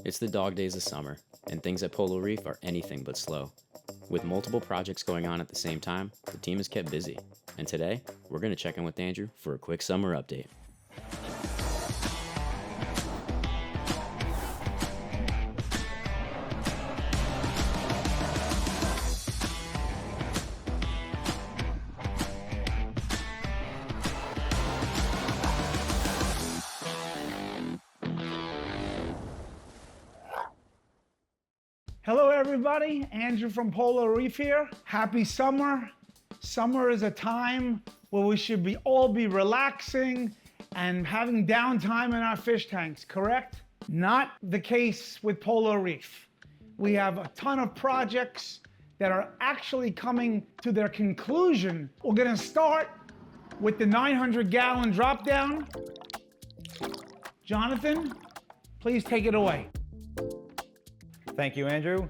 It's the dog days of summer, and things at Polo Reef are anything but slow. With multiple projects going on at the same time, the team is kept busy. And today, we're going to check in with Andrew for a quick summer update. Hello everybody, Andrew from Polo Reef here. Happy summer. Summer is a time where we should all be relaxing and having downtime in our fish tanks, correct? Not the case with Polo Reef. We have a ton of projects that are actually coming to their conclusion. We're gonna start with the 900-gallon drop down. Jonathan, please take it away. Thank you, Andrew.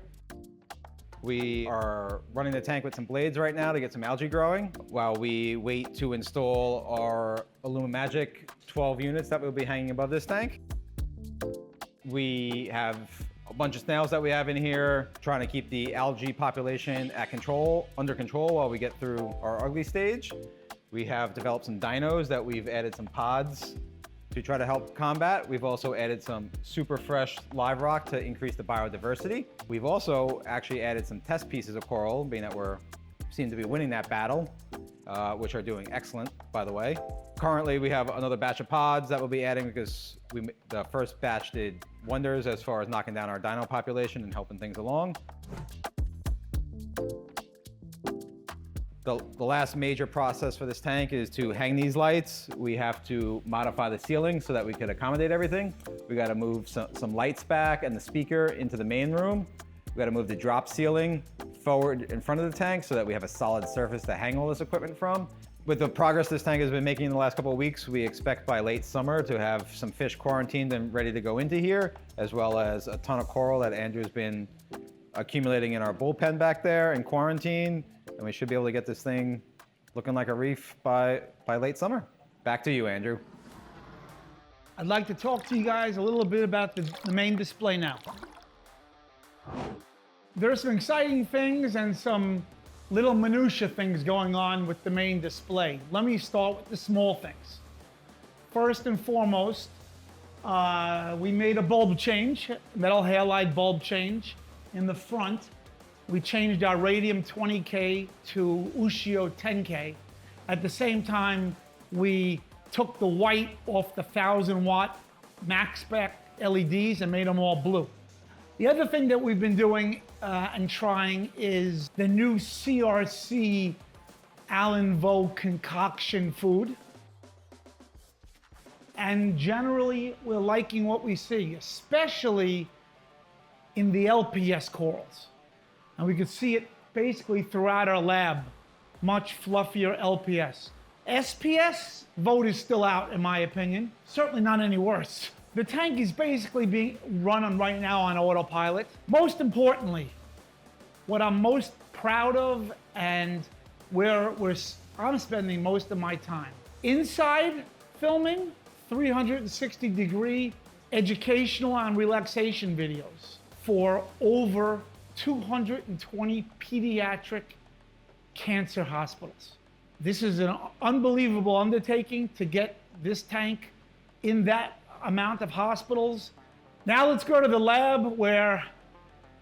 We are running the tank with some blades right now to get some algae growing while we wait to install our Magic 12 units that will be hanging above this tank. We have a bunch of snails that we have in here, trying to keep the algae population under control while we get through our ugly stage. We have developed some dinos that we've added some pods to try to help combat. We've also added some super fresh live rock to increase the biodiversity. We've also actually added some test pieces of coral, being that we seem to be winning that battle, which are doing excellent, by the way. Currently, we have another batch of pods that we'll be adding because the first batch did wonders as far as knocking down our dino population and helping things along. The last major process for this tank is to hang these lights. We have to modify the ceiling so that we can accommodate everything. We got to move some lights back and the speaker into the main room. We got to move the drop ceiling forward in front of the tank so that we have a solid surface to hang all this equipment from. With the progress this tank has been making in the last couple of weeks, we expect by late summer to have some fish quarantined and ready to go into here, as well as a ton of coral that Andrew's been accumulating in our bullpen back there in quarantine. And we should be able to get this thing looking like a reef by late summer. Back to you, Andrew. I'd like to talk to you guys a little bit about the main display now. There are some exciting things and some little minutia things going on with the main display. Let me start with the small things. First and foremost, we made a bulb change, metal halide bulb change in the front. We changed our radium 20K to Ushio 10K. At the same time, we took the white off the 1,000-watt max spec LEDs and made them all blue. The other thing that we've been doing and trying is the new CRC Allen Vo concoction food. And generally, we're liking what we see, especially in the LPS corals. And we could see it basically throughout our lab, much fluffier LPS. SPS vote is still out, in my opinion. Certainly not any worse. The tank is basically being run right now on autopilot. Most importantly, what I'm most proud of and where I'm spending most of my time. Inside filming 360-degree educational and relaxation videos for over 220 pediatric cancer hospitals. This is an unbelievable undertaking to get this tank in that amount of hospitals. Now let's go to the lab where a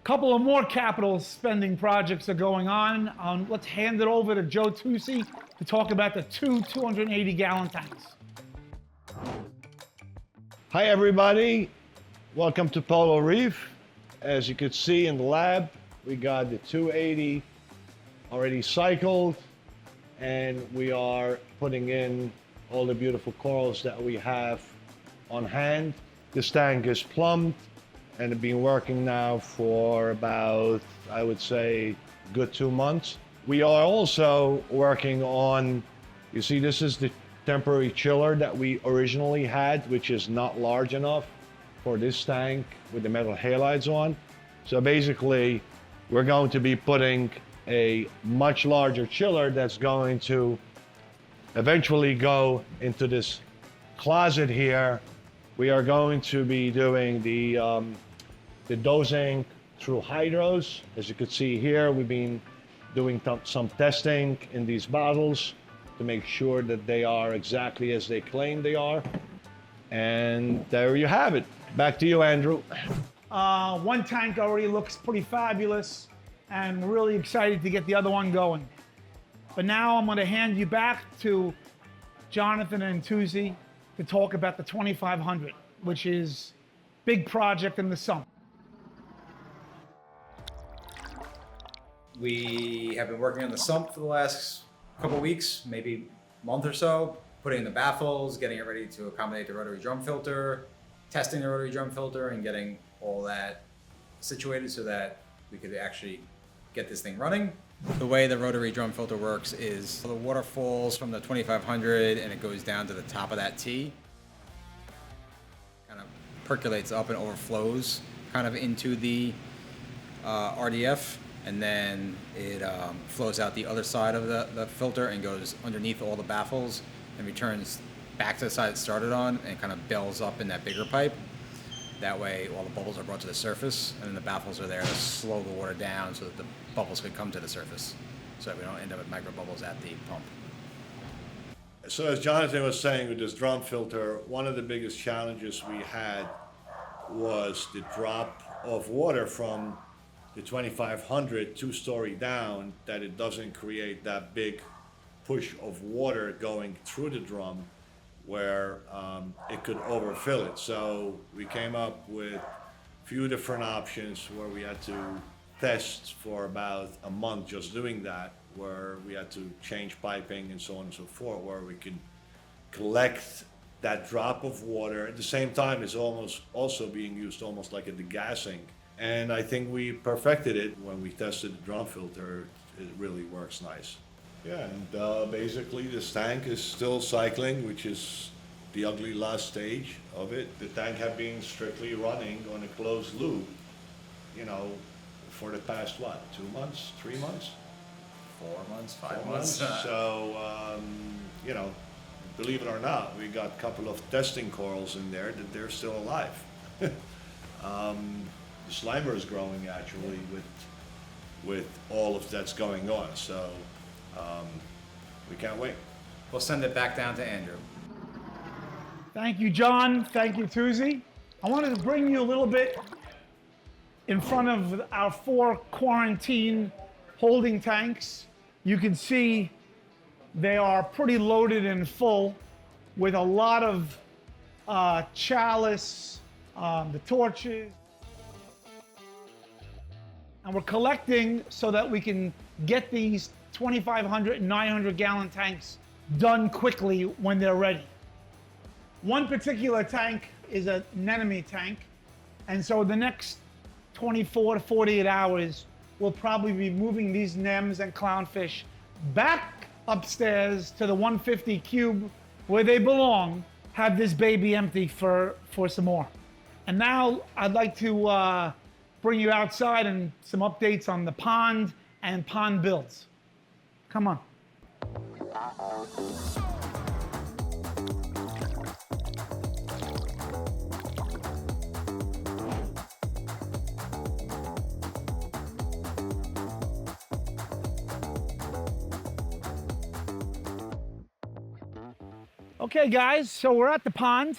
couple of more capital spending projects are going on. Let's hand it over to Joe Tusi to talk about the two 280-gallon tanks. Hi everybody, welcome to Polo Reef. As you can see in the lab, we got the 280 already cycled, and we are putting in all the beautiful corals that we have on hand. This tank is plumbed and it's been working now for about, I would say, good 2 months. We are also working on, you see, this is the temporary chiller that we originally had, which is not large enough for this tank with the metal halides on. So basically, we're going to be putting a much larger chiller that's going to eventually go into this closet here. We are going to be doing the the dosing through hydros. As you can see here, we've been doing some testing in these bottles to make sure that they are exactly as they claim they are. And there you have it. Back to you, Andrew. One tank already looks pretty fabulous, and we're really excited to get the other one going. But now I'm going to hand you back to Jonathan and Tuzi to talk about the 2500, which is big project in the summer. We have been working on the sump for the last couple weeks, maybe month or so, putting in the baffles, getting it ready to accommodate the rotary drum filter, testing the rotary drum filter, and getting all that situated so that we could actually get this thing running. The way the rotary drum filter works is the water falls from the 2500 and it goes down to the top of that T. Kind of percolates up and overflows kind of into the RDF, and then it flows out the other side of the filter and goes underneath all the baffles and returns back to the side it started on and kind of bells up in that bigger pipe. That way all the bubbles are brought to the surface, and then the baffles are there to slow the water down so that the bubbles could come to the surface, so that we don't end up with micro bubbles at the pump. So as Jonathan was saying with this drum filter, one of the biggest challenges we had was the drop of water from the 2500 two-story down, that it doesn't create that big push of water going through the drum where it could overfill it. So we came up with a few different options where we had to test for about a month just doing that, where we had to change piping and so on and so forth, where we could collect that drop of water. At the same time, it's almost also being used almost like a degassing. And I think we perfected it when we tested the drum filter. It really works nice. Yeah, and basically this tank is still cycling, which is the ugly last stage of it. The tank had been strictly running on a closed loop, you know, for the past, what, 2 months, 3 months? 4 months, 5 4 months. So, you know, believe it or not, we got a couple of testing corals in there that they're still alive. The Slimer is growing actually with all of that's going on. So we can't wait. We'll send it back down to Andrew. Thank you, John. Thank you, Tuzi. I wanted to bring you a little bit in front of our 4 quarantine holding tanks. You can see they are pretty loaded and full with a lot of chalice, the torches. And we're collecting so that we can get these 2,500 and 900 gallon tanks done quickly when they're ready. One particular tank is an anemone tank, and so the next 24 to 48 hours, we'll probably be moving these nems and clownfish back upstairs to the 150 cube where they belong, have this baby empty for some more. And now I'd like to bring you outside and some updates on the pond and pond builds. Come on. Okay, guys, so we're at the pond.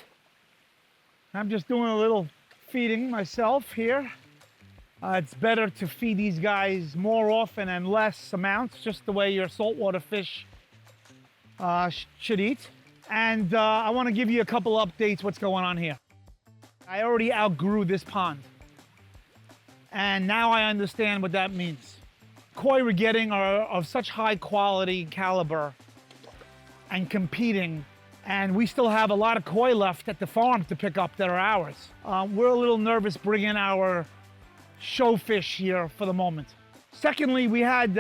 I'm just doing a little feeding myself here. It's better to feed these guys more often and less amounts, just the way your saltwater fish should eat. And I want to give you a couple updates what's going on here. I already outgrew this pond, and now I understand what that means. Koi we're getting are of such high quality caliber and competing, and we still have a lot of koi left at the farm to pick up that are ours. We're a little nervous bringing our show fish here for the moment. Secondly, we had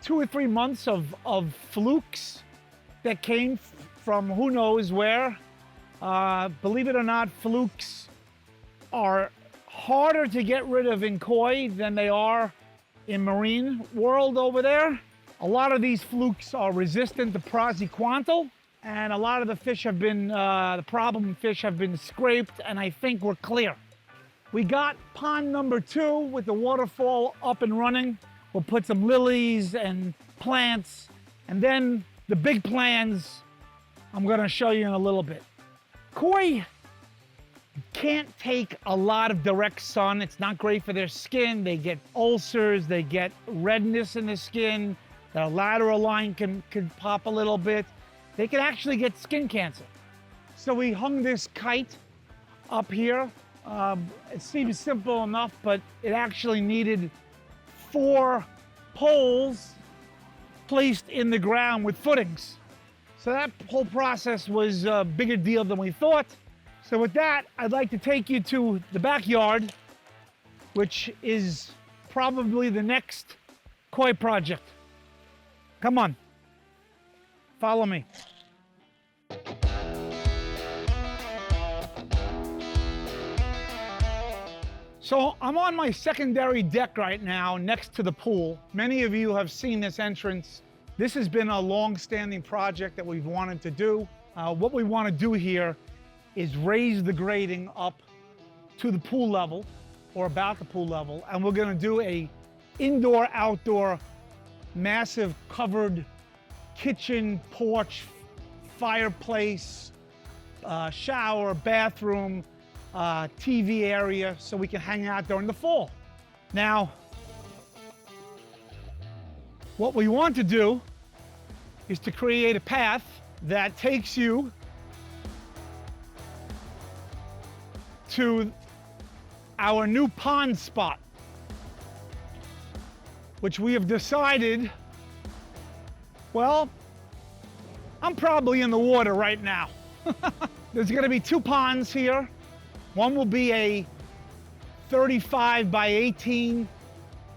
2 or 3 months of flukes that came from who knows where. Believe it or not, flukes are harder to get rid of in koi than they are in marine world over there. A lot of these flukes are resistant to praziquantel, and a lot of the fish have been, the problem fish have been scraped, and I think we're clear. We got pond number 2 with the waterfall up and running. We'll put some lilies and plants, and then the big plans I'm gonna show you in a little bit. Koi can't take a lot of direct sun. It's not great for their skin. They get ulcers, they get redness in the skin. Their lateral line can pop a little bit. They can actually get skin cancer. So we hung this kite up here. It seems simple enough, but it actually needed 4 poles placed in the ground with footings. So that whole process was a bigger deal than we thought. So with that, I'd like to take you to the backyard, which is probably the next koi project. Come on, follow me. So I'm on my secondary deck right now next to the pool. Many of you have seen this entrance. This has been a long-standing project that we've wanted to do. What we want to do here is raise the grading up to the pool level, or about the pool level, and we're going to do a indoor-outdoor massive covered kitchen, porch, fireplace, shower, bathroom, TV area, so we can hang out during the fall. Now, what we want to do is to create a path that takes you to our new pond spot, which we have decided, well, I'm probably in the water right now. There's gonna be 2 ponds here. One will be a 35 by 18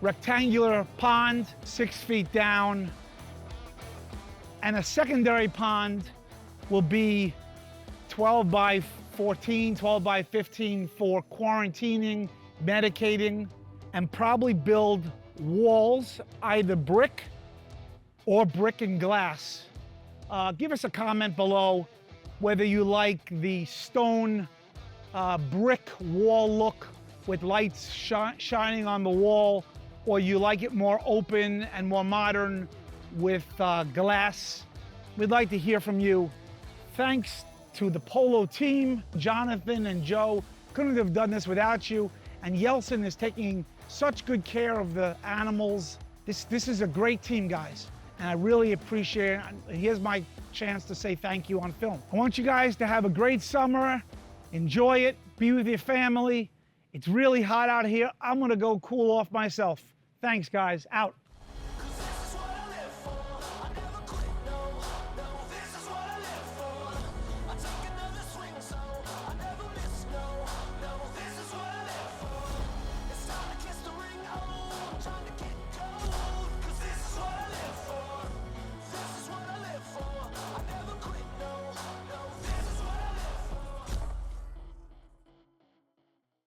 rectangular pond, 6 feet down. And a secondary pond will be 12 by 14, 12 by 15 for quarantining, medicating, and probably build walls, either brick or brick and glass. Give us a comment below whether you like the stone brick wall look with lights shining on the wall, or you like it more open and more modern with glass. We'd like to hear from you. Thanks to the Polo team, Jonathan and Joe. Couldn't have done this without you. And Yeltsin is taking such good care of the animals. This is a great team, guys. And I really appreciate it. Here's my chance to say thank you on film. I want you guys to have a great summer. Enjoy it, be with your family. It's really hot out here. I'm gonna go cool off myself. Thanks, guys, out.